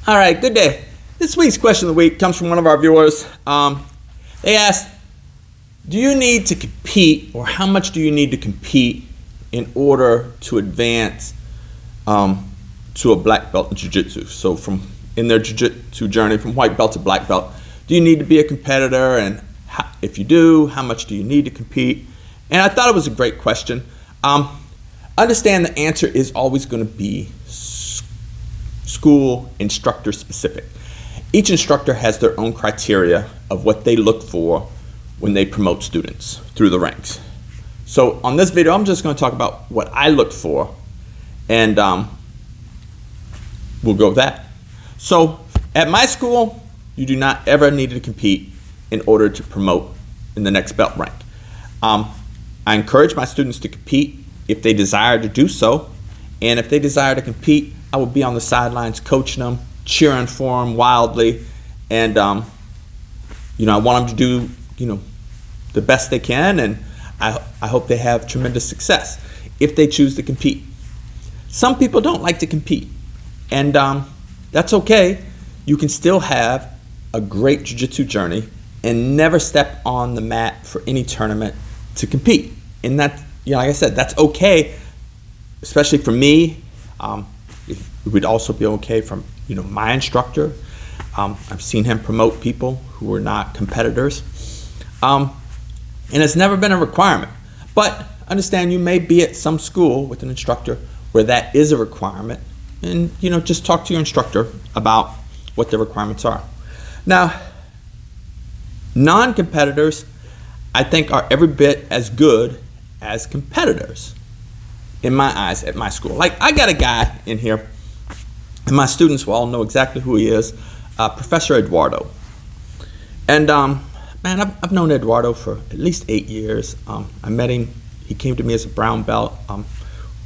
All right, good day. This week's question of the week comes from one of our viewers. They asked, do you need to compete, or how much do you need to compete in order to advance to a black belt in jiu-jitsu? So in their jiu-jitsu journey from white belt to black belt, do you need to be a competitor? And if you do, how much do you need to compete? And I thought it was a great question. Understand the answer is always going to be school instructor specific. Each instructor has their own criteria of what they look for when they promote students through the ranks. So on this video, I'm just going to talk about what I look for, and we'll go with that. So at my school, you do not ever need to compete in order to promote in the next belt rank. I encourage my students to compete if they desire to do so, and if they desire to compete, I will be on the sidelines coaching them, cheering for them wildly, and I want them to do the best they can, and I hope they have tremendous success if they choose to compete. Some people don't like to compete, and that's okay. You can still have a great jiu-jitsu journey and never step on the mat for any tournament to compete. And that, like I said, that's okay, especially for me. It would also be okay from my instructor. I've seen him promote people who are not competitors, and it's never been a requirement. But understand, you may be at some school with an instructor where that is a requirement, and just talk to your instructor about what the requirements are. Now, non-competitors, I think, are every bit as good as competitors in my eyes at my school. Like, I got a guy in here, and my students will all know exactly who he is, Professor Eduardo. And man, I've known Eduardo for at least 8 years. I met him, he came to me as a brown belt.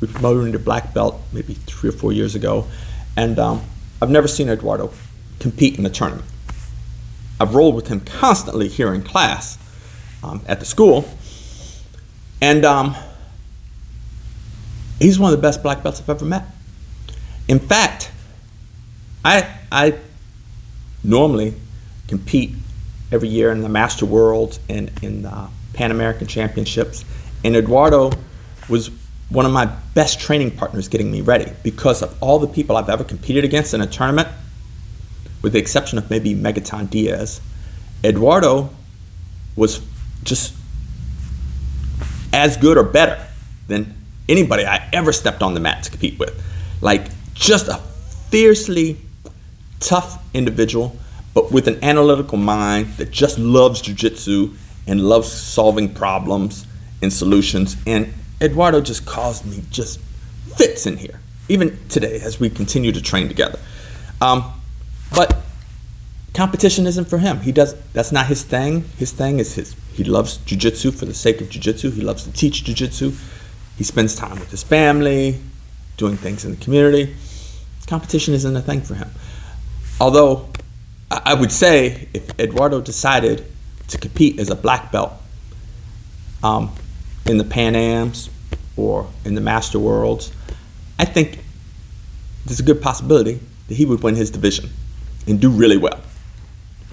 We promoted him to black belt maybe 3 or 4 years ago. And I've never seen Eduardo compete in a tournament. I've rolled with him constantly here in class at the school. And he's one of the best black belts I've ever met. In fact, I normally compete every year in the Master Worlds and in the Pan American Championships, and Eduardo was one of my best training partners getting me ready, because of all the people I've ever competed against in a tournament, with the exception of maybe Megaton Diaz. Eduardo was just as good or better than anybody I ever stepped on the mat to compete with. Like, just a fiercely tough individual, but with an analytical mind that just loves jiu-jitsu and loves solving problems and solutions. And Eduardo just caused me just fits in here, even today as we continue to train together. But competition isn't for him. That's not his thing. His thing is he loves jiu-jitsu for the sake of jiu-jitsu. He loves to teach jiu-jitsu. He spends time with his family, doing things in the community. Competition isn't a thing for him. Although, I would say if Eduardo decided to compete as a black belt in the Pan Ams or in the Master Worlds, I think there's a good possibility that he would win his division and do really well.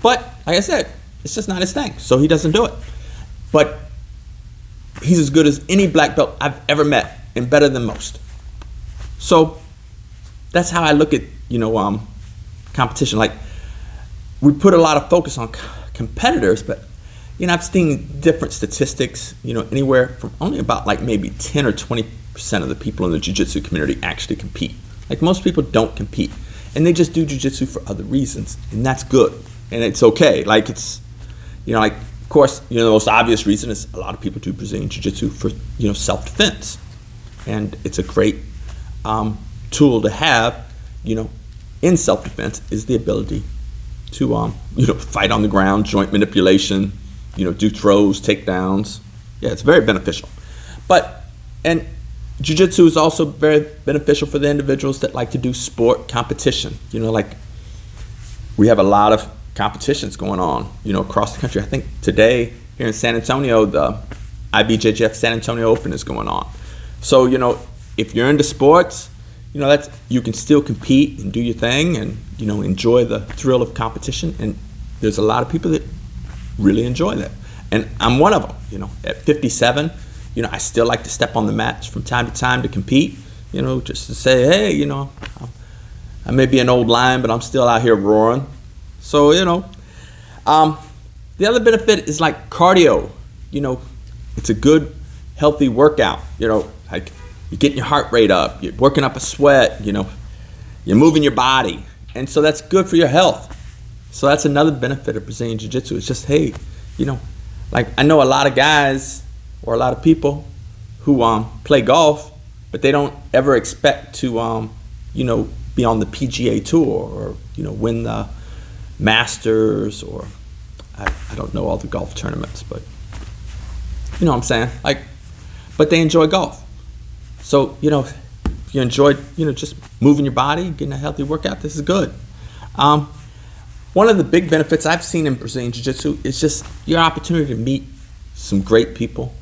But, like I said, it's just not his thing, so he doesn't do it. But he's as good as any black belt I've ever met, and better than most. So that's how I look at competition. Like, we put a lot of focus on competitors, but I've seen different statistics. Anywhere from only about like maybe 10 or 20% of the people in the jiu-jitsu community actually compete. Like, most people don't compete, and they just do jiu-jitsu for other reasons, and that's good, and it's okay. Like, it's like, of course, the most obvious reason is a lot of people do Brazilian jiu-jitsu for self-defense, and it's a great tool to have in self-defense, is the ability to fight on the ground, joint manipulation, do throws, takedowns. Yeah, it's very beneficial. And jiu-jitsu is also very beneficial for the individuals that like to do sport competition. Like, we have a lot of competitions going on across the country. I think today here in San Antonio, the IBJJF San Antonio Open is going on. So if you're into sports, that's, you can still compete and do your thing and, enjoy the thrill of competition. And there's a lot of people that really enjoy that. And I'm one of them, at 57, I still like to step on the mats from time to time to compete, just to say, hey, I may be an old lion, but I'm still out here roaring. So, the other benefit is like cardio. It's a good, healthy workout. Like you're getting your heart rate up, you're working up a sweat, you're moving your body. And so that's good for your health. So that's another benefit of Brazilian Jiu-Jitsu. It's just, hey, like I know a lot of guys or a lot of people who play golf, but they don't ever expect to, be on the PGA Tour or, win the Masters or I don't know all the golf tournaments, but you know what I'm saying? Like, but they enjoy golf. So, if you enjoy, just moving your body, getting a healthy workout, this is good. One of the big benefits I've seen in Brazilian Jiu-Jitsu is just your opportunity to meet some great people,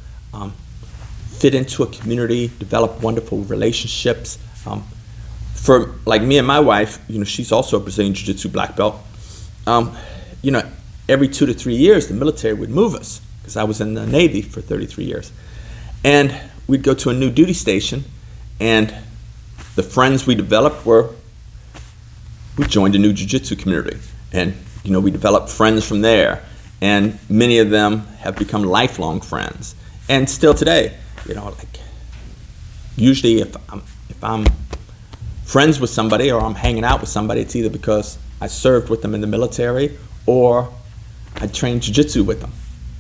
fit into a community, develop wonderful relationships. For like me and my wife, she's also a Brazilian Jiu-Jitsu black belt. Every 2 to 3 years, the military would move us because I was in the Navy for 33 years. And we'd go to a new duty station, and the friends we developed we joined a new jiu-jitsu community. And, we developed friends from there. And many of them have become lifelong friends. And still today, like usually if I'm friends with somebody or I'm hanging out with somebody, it's either because I served with them in the military or I trained jiu-jitsu with them.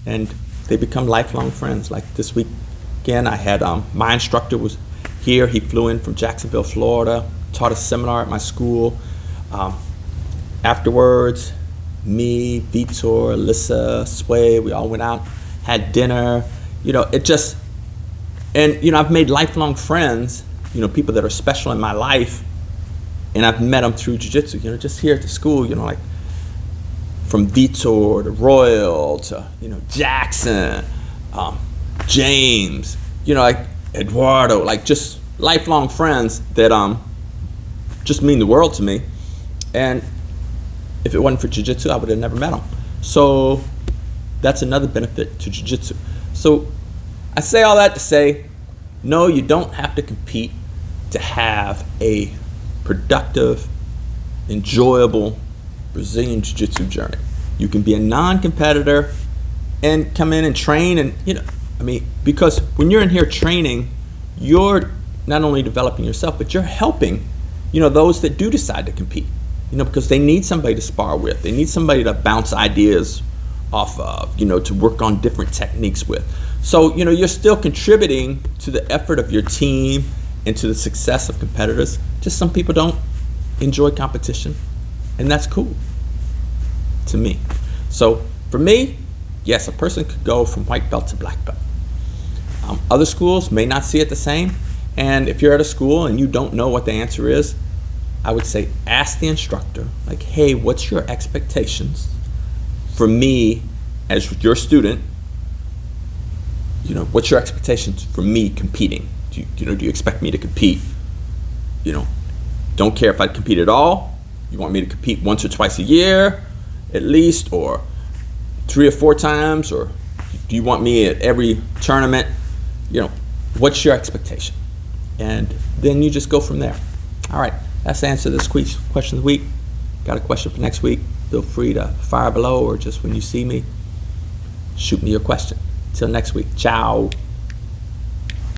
And they become lifelong friends. Like this weekend, I had my instructor was here. He flew in from Jacksonville, Florida, taught a seminar at my school. Afterwards, me, Vitor, Alyssa, Sway, we all went out, had dinner. I've made lifelong friends, people that are special in my life, and I've met them through jiu-jitsu, just here at the school, like from Vitor to Royal to, Jackson, James, like Eduardo, like just lifelong friends that just mean the world to me. And if it wasn't for jiu-jitsu, I would have never met them. So that's another benefit to jiu-jitsu. So I say all that to say, no, you don't have to compete to have a productive, enjoyable Brazilian Jiu-Jitsu journey. You can be a non-competitor and come in and train and, because when you're in here training, you're not only developing yourself, but you're helping, those that do decide to compete, because they need somebody to spar with. They need somebody to bounce ideas off of, to work on different techniques with. So, you're still contributing to the effort of your team and to the success of competitors. Just some people don't enjoy competition, and that's cool to me. So for me, yes, a person could go from white belt to black belt. Other schools may not see it the same, and if you're at a school and you don't know what the answer is, I would say ask the instructor, like, hey, what's your expectations for me as your student? What's your expectations for me competing? Do you expect me to compete? Don't care if I compete at all. You want me to compete once or twice a year at least, or 3 or 4 times, or do you want me at every tournament? What's your expectation? And then you just go from there. All right, that's the answer to this question of the week. Got a question for next week? Feel free to fire below, or just when you see me, shoot me your question. Till next week. Ciao.